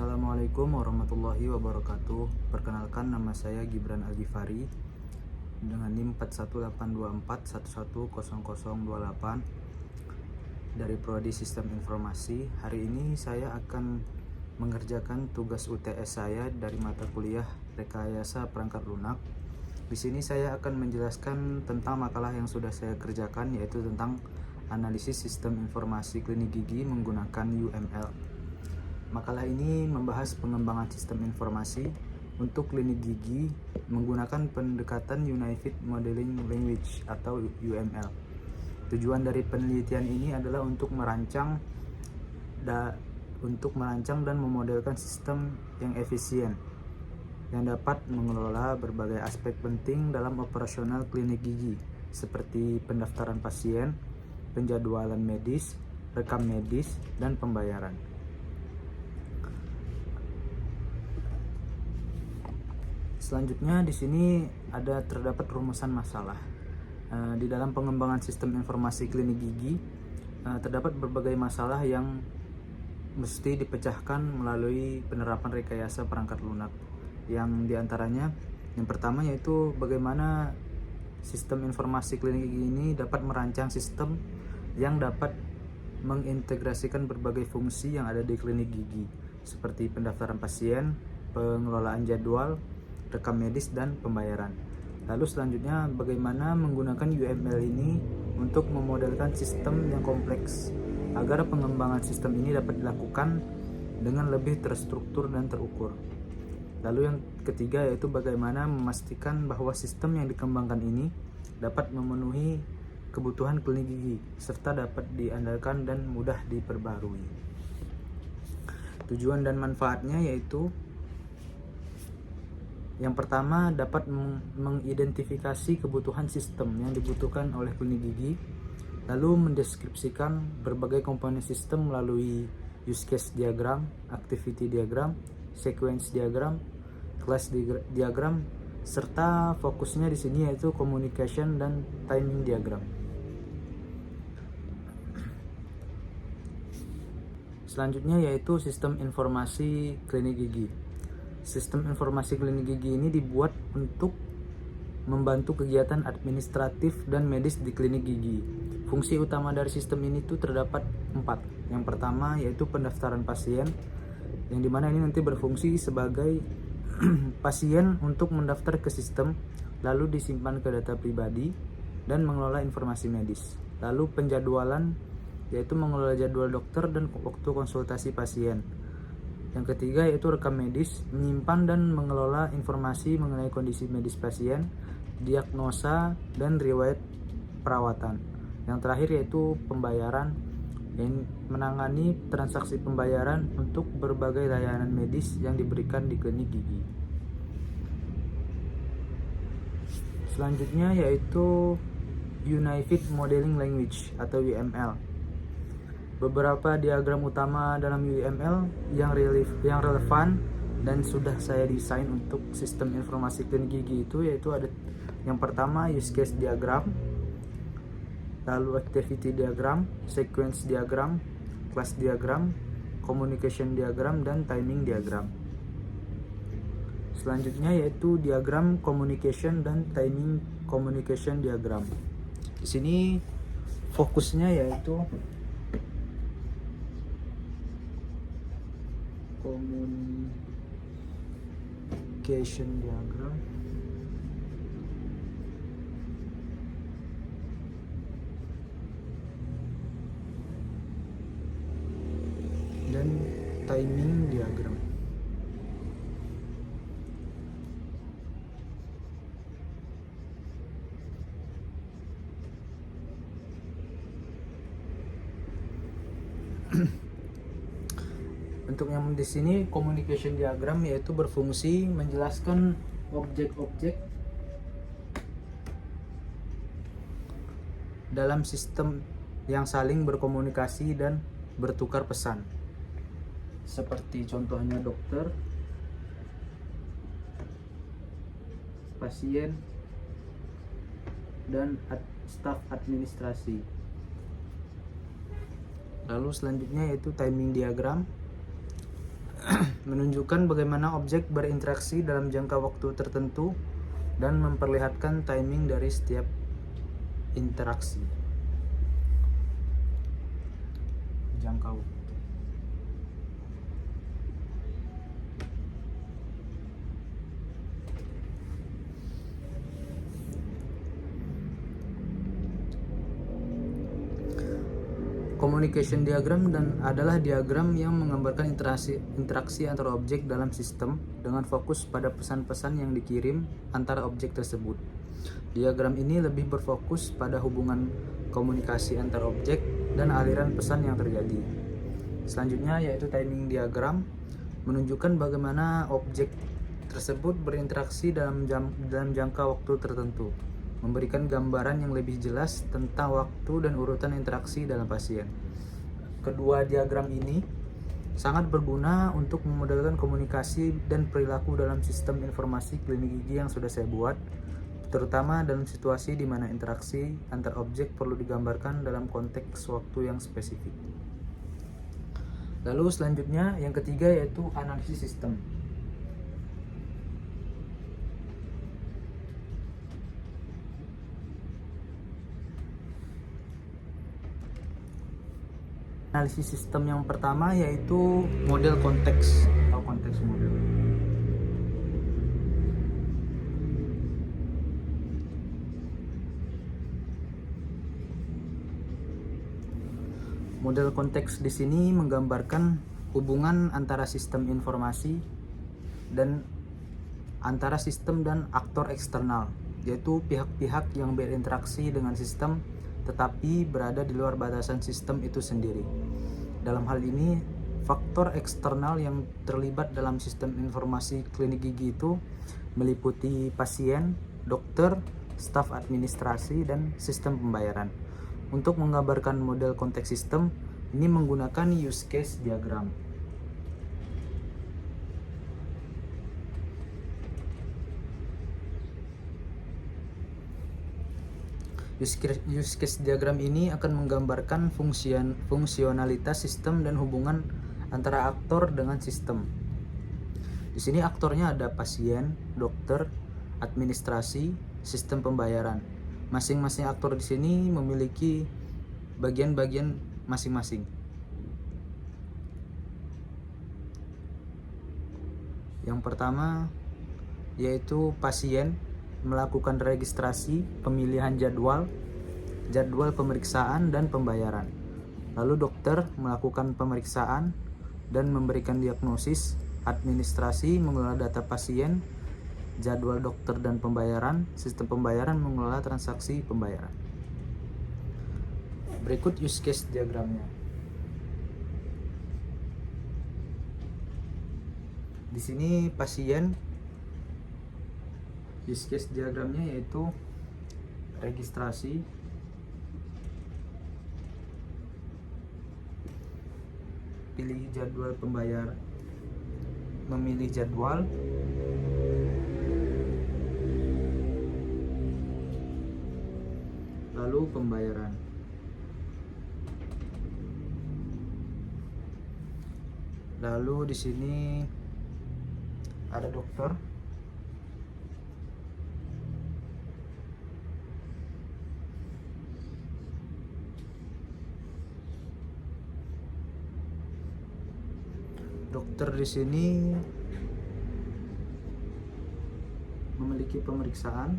Assalamualaikum warahmatullahi wabarakatuh. Perkenalkan, nama saya Gibran Al-Ghifari dengan NIM 418241100028 dari Prodi Sistem Informasi. Hari ini saya akan mengerjakan tugas UTS saya dari mata kuliah Rekayasa Perangkat Lunak. Di sini saya akan menjelaskan tentang makalah yang sudah saya kerjakan, yaitu tentang analisis sistem informasi klinik gigi menggunakan UML. Makalah ini membahas pengembangan sistem informasi untuk klinik gigi menggunakan pendekatan Unified Modeling Language atau UML. Tujuan dari penelitian ini adalah untuk merancang dan memodelkan sistem yang efisien yang dapat mengelola berbagai aspek penting dalam operasional klinik gigi seperti pendaftaran pasien, penjadwalan medis, rekam medis, dan pembayaran. Selanjutnya di sini terdapat rumusan masalah. Di dalam pengembangan sistem informasi klinik gigi terdapat berbagai masalah yang mesti dipecahkan melalui penerapan rekayasa perangkat lunak. Yang diantaranya, yang pertama yaitu bagaimana sistem informasi klinik gigi ini dapat merancang sistem yang dapat mengintegrasikan berbagai fungsi yang ada di klinik gigi seperti pendaftaran pasien, pengelolaan jadwal, rekam medis, dan pembayaran. Lalu selanjutnya, bagaimana menggunakan UML ini untuk memodelkan sistem yang kompleks agar pengembangan sistem ini dapat dilakukan dengan lebih terstruktur dan terukur. Lalu yang ketiga yaitu bagaimana memastikan bahwa sistem yang dikembangkan ini dapat memenuhi kebutuhan klinik gigi serta dapat diandalkan dan mudah diperbarui. Tujuan dan manfaatnya yaitu yang pertama, dapat mengidentifikasi kebutuhan sistem yang dibutuhkan oleh klinik gigi, lalu mendeskripsikan berbagai komponen sistem melalui use case diagram, activity diagram, sequence diagram, class diagram, serta fokusnya di sini yaitu communication dan timing diagram. Selanjutnya yaitu sistem informasi klinik gigi. Sistem informasi klinik gigi ini dibuat untuk membantu kegiatan administratif dan medis di klinik gigi. Fungsi utama dari sistem ini tuh terdapat 4. Yang pertama yaitu pendaftaran pasien, yang dimana ini nanti berfungsi sebagai pasien untuk mendaftar ke sistem, lalu disimpan ke data pribadi dan mengelola informasi medis. Lalu penjadwalan yaitu mengelola jadwal dokter dan waktu konsultasi pasien. Yang ketiga yaitu rekam medis, menyimpan dan mengelola informasi mengenai kondisi medis pasien, diagnosa, dan riwayat perawatan. Yang terakhir yaitu pembayaran, yang menangani transaksi pembayaran untuk berbagai layanan medis yang diberikan di klinik gigi. Selanjutnya yaitu Unified Modeling Language atau UML. Beberapa diagram utama dalam UML yang relevan dan sudah saya desain untuk sistem informasi klinik gigi itu yaitu ada yang pertama use case diagram, lalu activity diagram, sequence diagram, class diagram, communication diagram, dan timing diagram. Selanjutnya yaitu diagram communication dan timing communication diagram. Di sini fokusnya yaitu communication diagram dan timing diagram. Untuk yang di sini communication diagram yaitu berfungsi menjelaskan objek-objek dalam sistem yang saling berkomunikasi dan bertukar pesan. Seperti contohnya dokter, pasien, dan staf administrasi. Lalu selanjutnya yaitu timing diagram. menunjukkan bagaimana objek berinteraksi dalam jangka waktu tertentu dan memperlihatkan timing dari setiap interaksi. Jangka waktu. Communication diagram adalah diagram yang menggambarkan interaksi antara objek dalam sistem dengan fokus pada pesan-pesan yang dikirim antara objek tersebut. Diagram ini lebih berfokus pada hubungan komunikasi antar objek dan aliran pesan yang terjadi. Selanjutnya yaitu timing diagram, menunjukkan bagaimana objek tersebut berinteraksi dalam jangka waktu tertentu, memberikan gambaran yang lebih jelas tentang waktu dan urutan interaksi dalam pasien. Kedua diagram ini sangat berguna untuk memodelkan komunikasi dan perilaku dalam sistem informasi klinik gigi yang sudah saya buat, terutama dalam situasi di mana interaksi antar objek perlu digambarkan dalam konteks waktu yang spesifik. Lalu selanjutnya yang ketiga yaitu analisis sistem. Analisis sistem yang pertama yaitu model konteks atau konteks model. Model konteks di sini menggambarkan hubungan antara sistem informasi dan antara sistem dan aktor eksternal, yaitu pihak-pihak yang berinteraksi dengan sistem tetapi berada di luar batasan sistem itu sendiri. Dalam hal ini, faktor eksternal yang terlibat dalam sistem informasi klinik gigi itu meliputi pasien, dokter, staf administrasi, dan sistem pembayaran. Untuk menggambarkan model konteks sistem, ini menggunakan use case diagram. Use case diagram ini akan menggambarkan fungsionalitas sistem dan hubungan antara aktor dengan sistem. Di sini aktornya ada pasien, dokter, administrasi, sistem pembayaran. Masing-masing aktor di sini memiliki bagian-bagian masing-masing. Yang pertama yaitu pasien melakukan registrasi, pemilihan jadwal pemeriksaan dan pembayaran. Lalu dokter melakukan pemeriksaan dan memberikan diagnosis, administrasi mengelola data pasien, jadwal dokter dan pembayaran, sistem pembayaran mengelola transaksi pembayaran. Berikut use case diagramnya. Di sini pasien, use case diagramnya yaitu registrasi, pilih jadwal pembayar, memilih jadwal, lalu pembayaran. Lalu di sini ada dokter. Dokter di sini memiliki pemeriksaan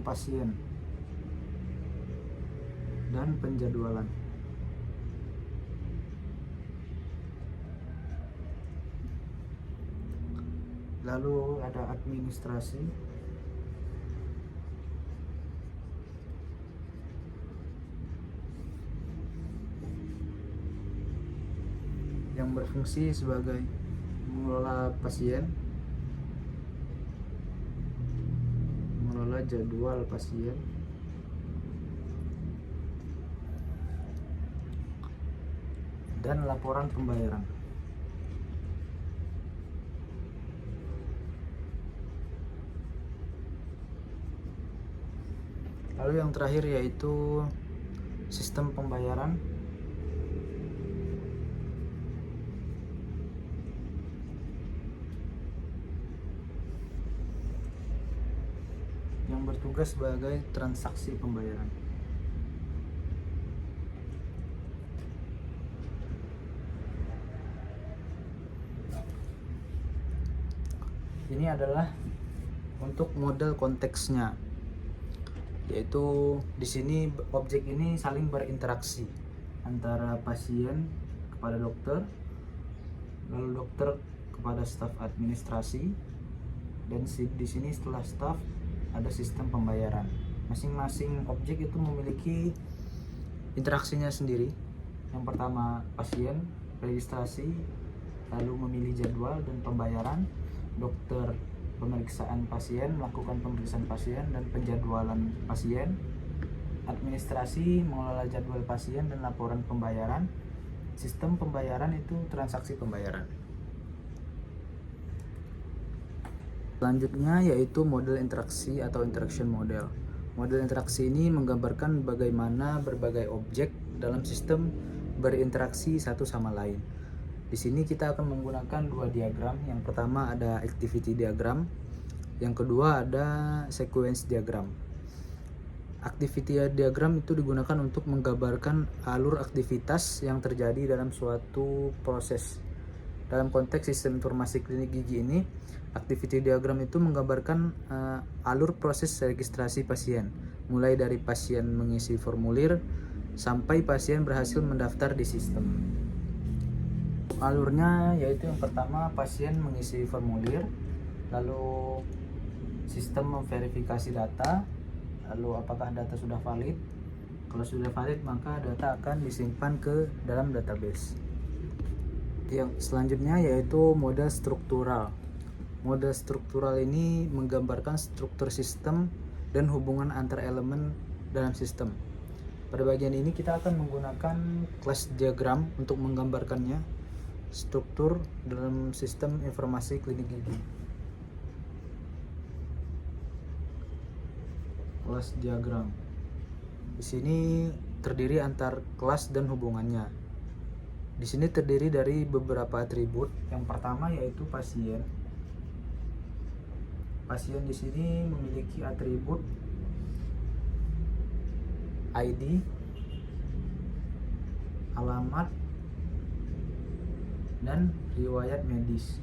pasien dan penjadwalan. Lalu ada administrasi, yang berfungsi sebagai mengelola pasien, mengelola jadwal pasien, dan laporan pembayaran. Lalu yang terakhir yaitu sistem pembayaran, bertugas sebagai transaksi pembayaran. Ini adalah untuk model konteksnya, yaitu di sini objek ini saling berinteraksi antara pasien kepada dokter, lalu dokter kepada staf administrasi, dan di sini setelah staf ada sistem pembayaran. Masing-masing objek itu memiliki interaksinya sendiri. Yang pertama pasien, registrasi, lalu memilih jadwal dan pembayaran. Dokter pemeriksaan pasien, melakukan pemeriksaan pasien dan penjadwalan pasien. Administrasi mengelola jadwal pasien dan laporan pembayaran. Sistem pembayaran itu transaksi pembayaran. Selanjutnya yaitu model interaksi atau interaction model. Model interaksi ini menggambarkan bagaimana berbagai objek dalam sistem berinteraksi satu sama lain. Di sini kita akan menggunakan dua diagram. Yang pertama ada activity diagram, yang kedua ada sequence diagram. Activity diagram itu digunakan untuk menggambarkan alur aktivitas yang terjadi dalam suatu proses. Dalam konteks sistem informasi klinik gigi ini, activity diagram itu menggambarkan alur proses registrasi pasien, mulai dari pasien mengisi formulir sampai pasien berhasil mendaftar di sistem. Alurnya yaitu yang pertama pasien mengisi formulir, lalu sistem memverifikasi data, lalu apakah data sudah valid. Kalau sudah valid maka data akan disimpan ke dalam database. Yang selanjutnya yaitu model struktural. Model struktural ini menggambarkan struktur sistem dan hubungan antar elemen dalam sistem. Pada bagian ini kita akan menggunakan class diagram untuk menggambarkannya. Struktur dalam sistem informasi klinik gigi. Kelas diagram. Di sini terdiri antar kelas dan hubungannya. Di sini terdiri dari beberapa atribut. Yang pertama yaitu pasien. Pasien di sini memiliki atribut ID, alamat, dan riwayat medis.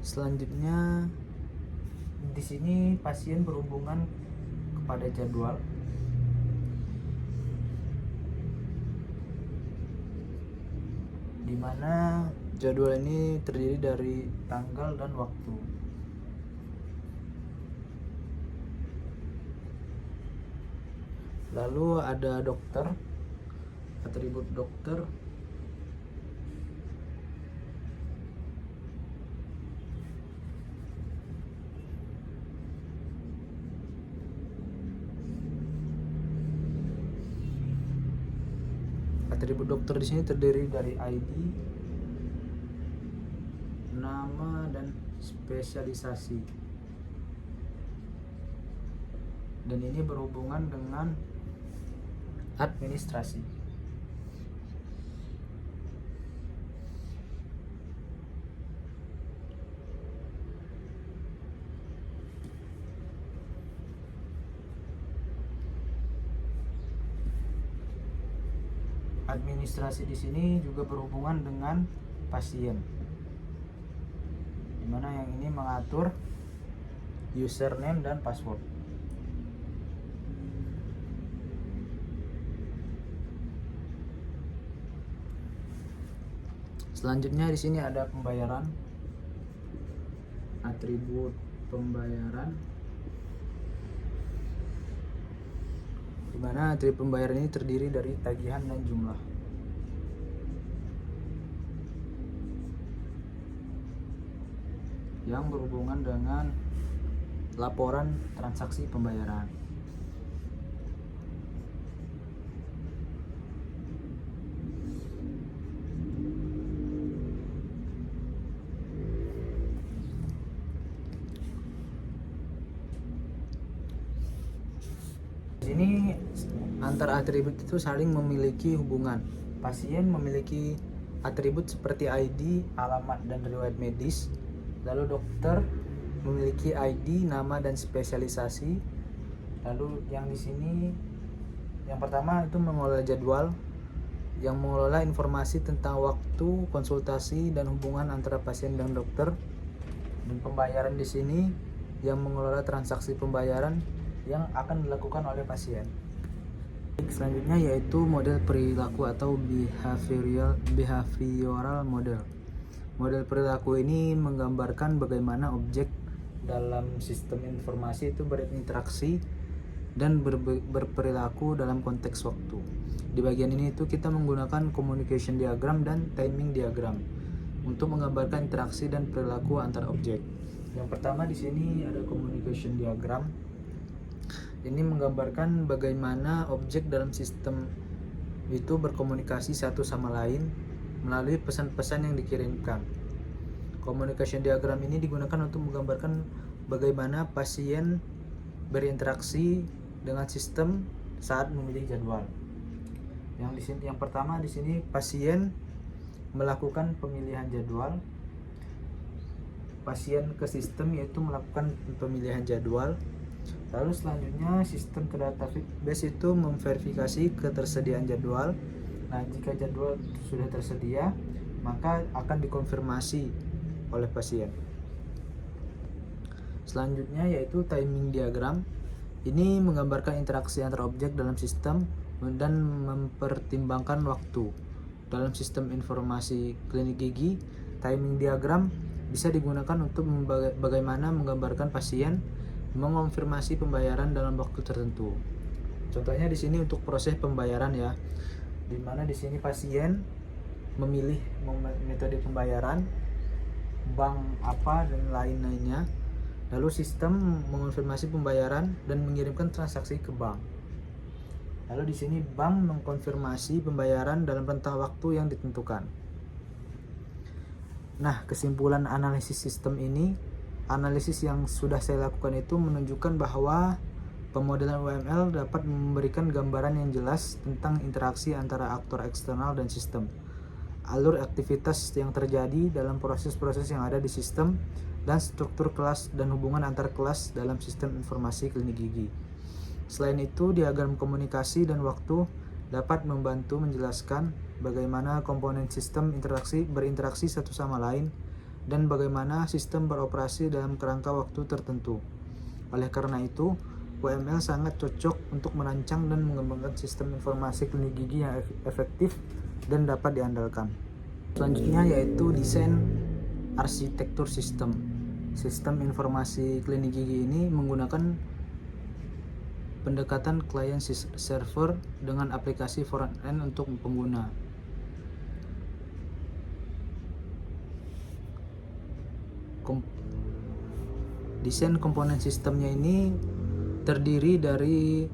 Selanjutnya di sini pasien berhubungan kepada jadwal. Di mana jadwal ini terdiri dari tanggal dan waktu. Lalu ada dokter, atribut dokter. Atribut dokter di sini terdiri dari ID, nama, dan spesialisasi. Dan ini berhubungan dengan administrasi. Administrasi di sini juga berhubungan dengan pasien, dimana yang ini mengatur username dan password. Selanjutnya di sini ada pembayaran, atribut pembayaran, di mana atribut pembayaran ini terdiri dari tagihan dan jumlah. Yang berhubungan dengan laporan transaksi pembayaran. Di sini antar atribut itu saling memiliki hubungan. Pasien memiliki atribut seperti ID, alamat, dan riwayat medis. Lalu dokter memiliki ID, nama dan spesialisasi. Lalu yang di sini yang pertama itu mengelola jadwal, yang mengelola informasi tentang waktu konsultasi dan hubungan antara pasien dan dokter. Dan pembayaran di sini yang mengelola transaksi pembayaran yang akan dilakukan oleh pasien. Selanjutnya yaitu model perilaku atau behavioral model. Model perilaku ini menggambarkan bagaimana objek dalam sistem informasi itu berinteraksi dan berperilaku dalam konteks waktu. Di bagian ini itu kita menggunakan communication diagram dan timing diagram untuk menggambarkan interaksi dan perilaku antar objek. Yang pertama di sini ada communication diagram. Ini menggambarkan bagaimana objek dalam sistem itu berkomunikasi satu sama lain melalui pesan-pesan yang dikirimkan. Communication diagram ini digunakan untuk menggambarkan bagaimana pasien berinteraksi dengan sistem saat memilih jadwal. Yang pertama di sini pasien melakukan pemilihan jadwal. Pasien ke sistem yaitu melakukan pemilihan jadwal. Lalu selanjutnya sistem ke database itu memverifikasi ketersediaan jadwal. Nah, jika jadwal sudah tersedia, maka akan dikonfirmasi oleh pasien. Selanjutnya yaitu timing diagram. Ini menggambarkan interaksi antar objek dalam sistem dan mempertimbangkan waktu. Dalam sistem informasi klinik gigi, timing diagram bisa digunakan untuk bagaimana menggambarkan pasien mengonfirmasi pembayaran dalam waktu tertentu. Contohnya di sini untuk proses pembayaran ya, di mana di sini pasien memilih metode pembayaran, bank apa dan lain-lainnya. Lalu sistem mengonfirmasi pembayaran dan mengirimkan transaksi ke bank. Lalu di sini bank mengkonfirmasi pembayaran dalam rentang waktu yang ditentukan. Nah, kesimpulan analisis sistem ini, analisis yang sudah saya lakukan itu menunjukkan bahwa pemodelan UML dapat memberikan gambaran yang jelas tentang interaksi antara aktor eksternal dan sistem, alur aktivitas yang terjadi dalam proses-proses yang ada di sistem, dan struktur kelas dan hubungan antar kelas dalam sistem informasi klinik gigi. Selain itu, diagram komunikasi dan waktu dapat membantu menjelaskan bagaimana komponen sistem berinteraksi satu sama lain dan bagaimana sistem beroperasi dalam kerangka waktu tertentu. Oleh karena itu, UML sangat cocok untuk merancang dan mengembangkan sistem informasi klinik gigi yang efektif dan dapat diandalkan. Selanjutnya yaitu desain arsitektur sistem. Sistem informasi klinik gigi ini menggunakan pendekatan client server dengan aplikasi front-end untuk pengguna. Desain komponen sistemnya ini terdiri dari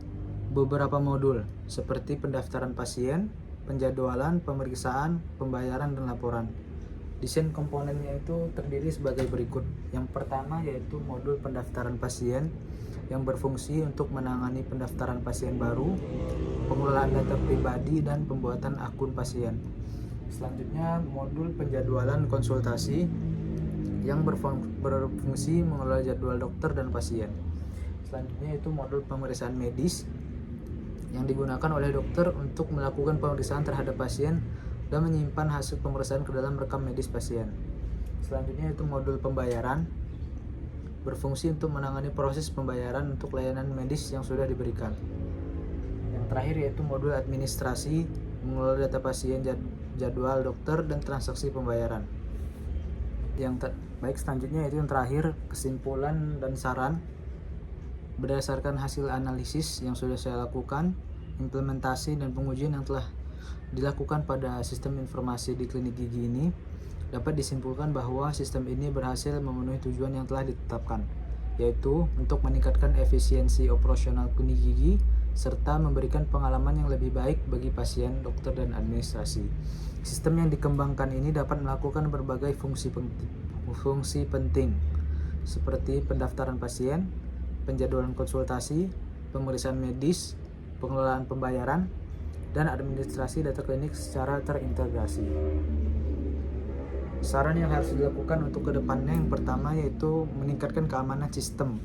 beberapa modul seperti pendaftaran pasien, penjadwalan, pemeriksaan, pembayaran, dan laporan. Desain komponennya itu terdiri sebagai berikut. Yang pertama yaitu modul pendaftaran pasien yang berfungsi untuk menangani pendaftaran pasien baru, pengelolaan data pribadi, dan pembuatan akun pasien. Selanjutnya modul penjadwalan konsultasi yang berfungsi mengelola jadwal dokter dan pasien. Selanjutnya itu modul pemeriksaan medis yang digunakan oleh dokter untuk melakukan pemeriksaan terhadap pasien dan menyimpan hasil pemeriksaan ke dalam rekam medis pasien. Selanjutnya itu modul pembayaran, berfungsi untuk menangani proses pembayaran untuk layanan medis yang sudah diberikan. Yang terakhir yaitu modul administrasi, mengelola data pasien, jadwal dokter, dan transaksi pembayaran. Baik, selanjutnya yaitu yang terakhir, kesimpulan dan saran. Berdasarkan hasil analisis yang sudah saya lakukan, implementasi dan pengujian yang telah dilakukan pada sistem informasi di klinik gigi ini, dapat disimpulkan bahwa sistem ini berhasil memenuhi tujuan yang telah ditetapkan, yaitu untuk meningkatkan efisiensi operasional klinik gigi serta memberikan pengalaman yang lebih baik bagi pasien, dokter, dan administrasi. Sistem yang dikembangkan ini dapat melakukan berbagai fungsi penting seperti pendaftaran pasien, penjadwalan konsultasi, pemeriksaan medis, pengelolaan pembayaran, dan administrasi data klinik secara terintegrasi. Saran yang harus dilakukan untuk kedepannya, yang pertama yaitu meningkatkan keamanan sistem.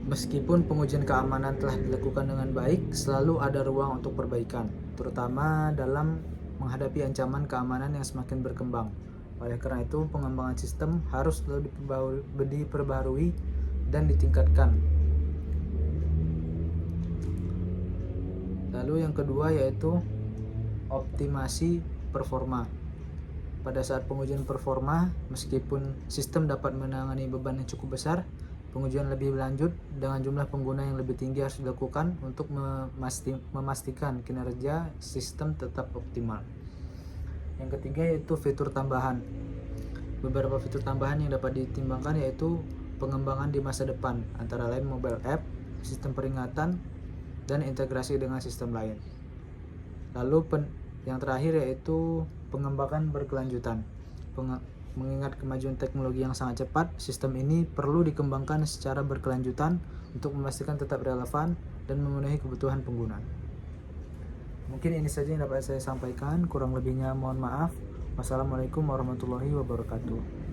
Meskipun pengujian keamanan telah dilakukan dengan baik, selalu ada ruang untuk perbaikan, terutama dalam menghadapi ancaman keamanan yang semakin berkembang. Oleh karena itu, pengembangan sistem harus selalu diperbaharui dan ditingkatkan. Lalu yang kedua yaitu optimasi performa. Pada saat pengujian performa, meskipun sistem dapat menangani beban yang cukup besar, pengujian lebih lanjut dengan jumlah pengguna yang lebih tinggi harus dilakukan untuk memastikan kinerja sistem tetap optimal. Yang ketiga yaitu fitur tambahan. Beberapa fitur tambahan yang dapat ditimbangkan yaitu pengembangan di masa depan, antara lain mobile app, sistem peringatan, dan integrasi dengan sistem lain. Lalu yang terakhir yaitu pengembangan berkelanjutan. Mengingat kemajuan teknologi yang sangat cepat, sistem ini perlu dikembangkan secara berkelanjutan untuk memastikan tetap relevan dan memenuhi kebutuhan pengguna. Mungkin ini saja yang dapat saya sampaikan, kurang lebihnya mohon maaf. Wassalamualaikum warahmatullahi wabarakatuh.